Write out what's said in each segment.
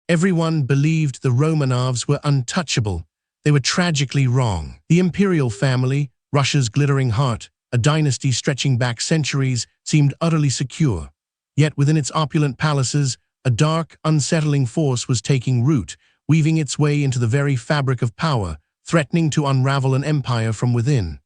Everyone believed the Romanovs were untouchable. They were tragically wrong. The imperial family, Russia's glittering heart, a dynasty stretching back centuries, seemed utterly secure. Yet within its opulent palaces, a dark, unsettling force was taking root, weaving its way into the very fabric of power, threatening to unravel an empire from within.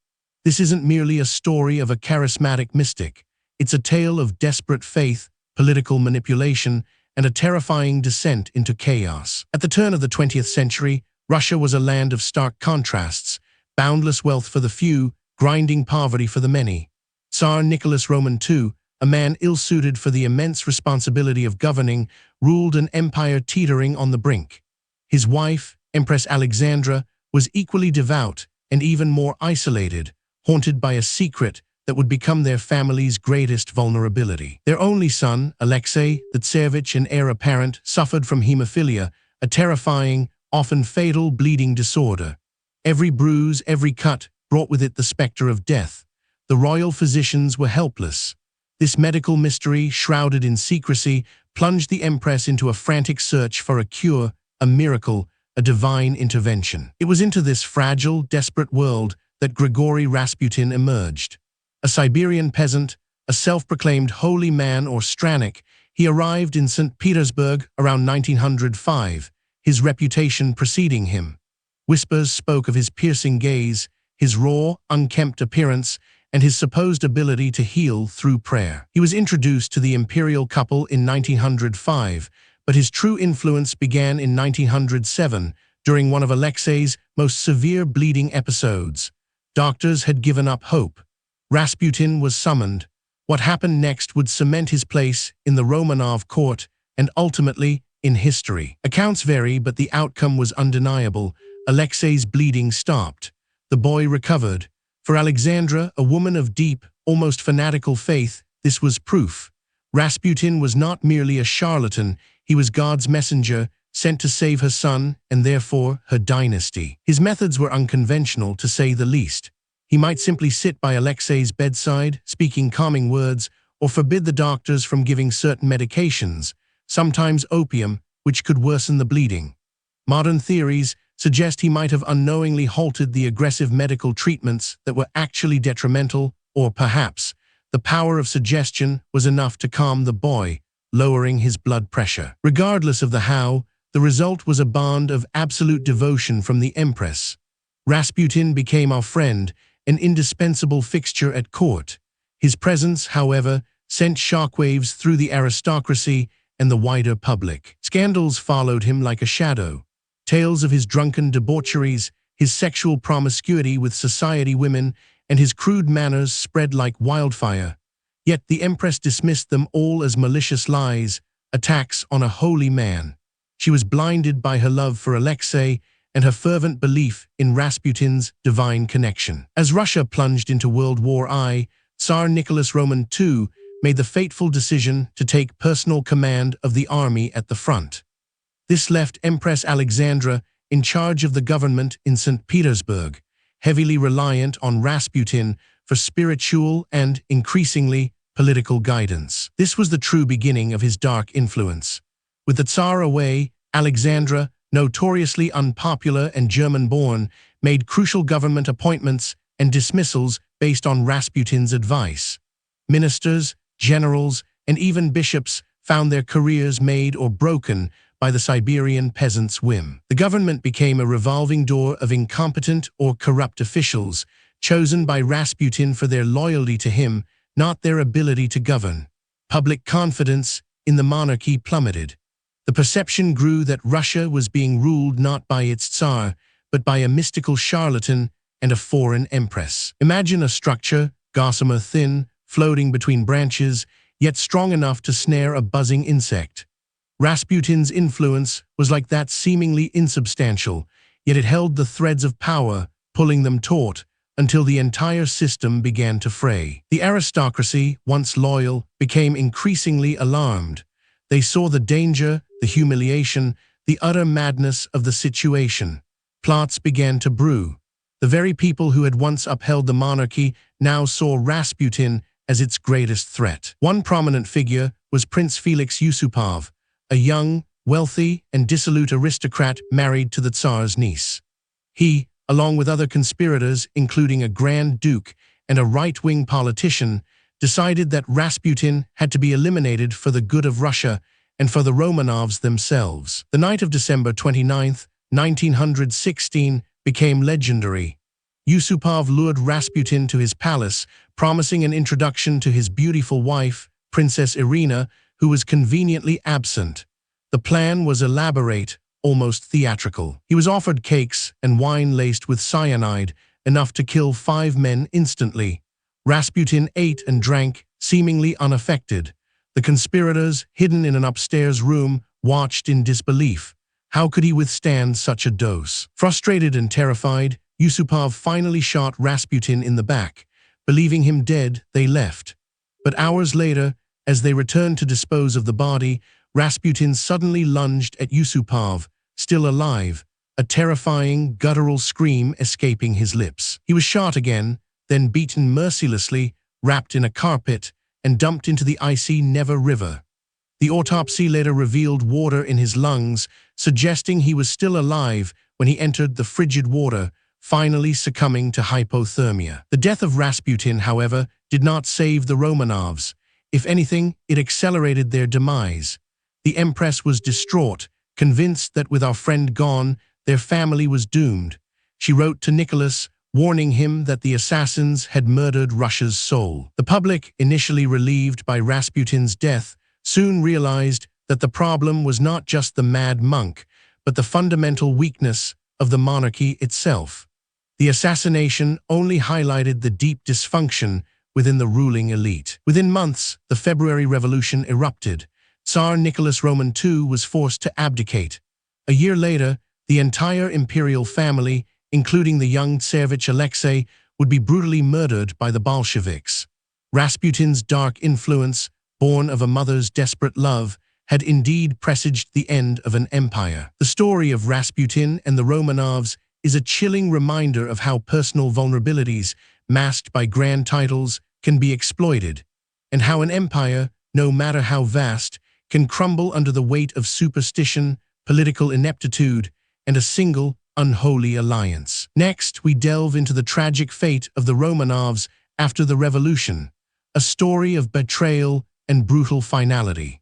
This isn't merely a story of a charismatic mystic. It's a tale of desperate faith, political manipulation, and a terrifying descent into chaos. At the turn of the 20th century, Russia was a land of stark contrasts, boundless wealth for the few, grinding poverty for the many. Tsar Nicholas Roman II, a man ill-suited for the immense responsibility of governing, ruled an empire teetering on the brink. His wife, Empress Alexandra, was equally devout and even more isolated, haunted by a secret that would become their family's greatest vulnerability. Their only son, Alexei, the Tsarevich and heir apparent, suffered from hemophilia, a terrifying, often fatal bleeding disorder. Every bruise, every cut, brought with it the specter of death. The royal physicians were helpless. This medical mystery, shrouded in secrecy, plunged the Empress into a frantic search for a cure, a miracle, a divine intervention. It was into this fragile, desperate world that Grigory Rasputin emerged. A Siberian peasant, a self-proclaimed holy man or Stranik, he arrived in St. Petersburg around 1905, his reputation preceding him. Whispers spoke of his piercing gaze, his raw, unkempt appearance, and his supposed ability to heal through prayer. He was introduced to the imperial couple in 1905, but his true influence began in 1907, during one of Alexei's most severe bleeding episodes. Doctors had given up hope. Rasputin was summoned. What happened next would cement his place in the Romanov court and ultimately in history. Accounts vary, but the outcome was undeniable. Alexei's bleeding stopped. The boy recovered. For Alexandra, a woman of deep, almost fanatical faith, this was proof. Rasputin was not merely a charlatan, he was God's messenger, sent to save her son and therefore her dynasty. His methods were unconventional, to say the least. He might simply sit by Alexei's bedside, speaking calming words, or forbid the doctors from giving certain medications, sometimes opium, which could worsen the bleeding. Modern theories suggest he might have unknowingly halted the aggressive medical treatments that were actually detrimental, or perhaps the power of suggestion was enough to calm the boy, lowering his blood pressure. Regardless of the how, the result was a bond of absolute devotion from the Empress. Rasputin became our friend, an indispensable fixture at court. His presence, however, sent shockwaves through the aristocracy and the wider public. Scandals followed him like a shadow. Tales of his drunken debaucheries, his sexual promiscuity with society women, and his crude manners spread like wildfire. Yet the Empress dismissed them all as malicious lies, attacks on a holy man. She was blinded by her love for Alexei and her fervent belief in Rasputin's divine connection. As Russia plunged into World War I, Tsar Nicholas Roman II made the fateful decision to take personal command of the army at the front. This left Empress Alexandra in charge of the government in St. Petersburg, heavily reliant on Rasputin for spiritual and, increasingly, political guidance. This was the true beginning of his dark influence. With the Tsar away, Alexandra, notoriously unpopular and German-born, made crucial government appointments and dismissals based on Rasputin's advice. Ministers, generals, and even bishops found their careers made or broken by the Siberian peasants' whim. The government became a revolving door of incompetent or corrupt officials, chosen by Rasputin for their loyalty to him, not their ability to govern. Public confidence in the monarchy plummeted. The perception grew that Russia was being ruled not by its Tsar, but by a mystical charlatan and a foreign empress. Imagine a structure, gossamer thin, floating between branches, yet strong enough to snare a buzzing insect. Rasputin's influence was like that, seemingly insubstantial, yet it held the threads of power, pulling them taut, until the entire system began to fray. The aristocracy, once loyal, became increasingly alarmed. They saw the danger, the humiliation, the utter madness of the situation. Plots began to brew. The very people who had once upheld the monarchy now saw Rasputin as its greatest threat. One prominent figure was Prince Felix Yusupov, a young, wealthy and dissolute aristocrat married to the Tsar's niece. He, along with other conspirators, including a Grand Duke and a right-wing politician, decided that Rasputin had to be eliminated for the good of Russia and for the Romanovs themselves. The night of December 29, 1916, became legendary. Yusupov lured Rasputin to his palace, promising an introduction to his beautiful wife, Princess Irina, who was conveniently absent. The plan was elaborate, almost theatrical. He was offered cakes and wine laced with cyanide, enough to kill 5 men instantly. Rasputin ate and drank, seemingly unaffected. The conspirators, hidden in an upstairs room, watched in disbelief. How could he withstand such a dose? Frustrated and terrified, Yusupov finally shot Rasputin in the back. Believing him dead, they left. But hours later, as they returned to dispose of the body, Rasputin suddenly lunged at Yusupov, still alive, a terrifying, guttural scream escaping his lips. He was shot again, then beaten mercilessly, wrapped in a carpet, and dumped into the icy Neva River. The autopsy later revealed water in his lungs, suggesting he was still alive when he entered the frigid water, finally succumbing to hypothermia. The death of Rasputin, however, did not save the Romanovs. If anything, it accelerated their demise. The Empress was distraught, convinced that with our friend gone, their family was doomed. She wrote to Nicholas, warning him that the assassins had murdered Russia's soul. The public, initially relieved by Rasputin's death, soon realized that the problem was not just the mad monk, but the fundamental weakness of the monarchy itself. The assassination only highlighted the deep dysfunction within the ruling elite. Within months, the February Revolution erupted. Tsar Nicholas Roman II was forced to abdicate. A year later, the entire imperial family, including the young Tsarevich Alexei, would be brutally murdered by the Bolsheviks. Rasputin's dark influence, born of a mother's desperate love, had indeed presaged the end of an empire. The story of Rasputin and the Romanovs is a chilling reminder of how personal vulnerabilities, masked by grand titles, can be exploited, and how an empire, no matter how vast, can crumble under the weight of superstition, political ineptitude, and a single, unholy alliance. Next, we delve into the tragic fate of the Romanovs after the revolution, a story of betrayal and brutal finality.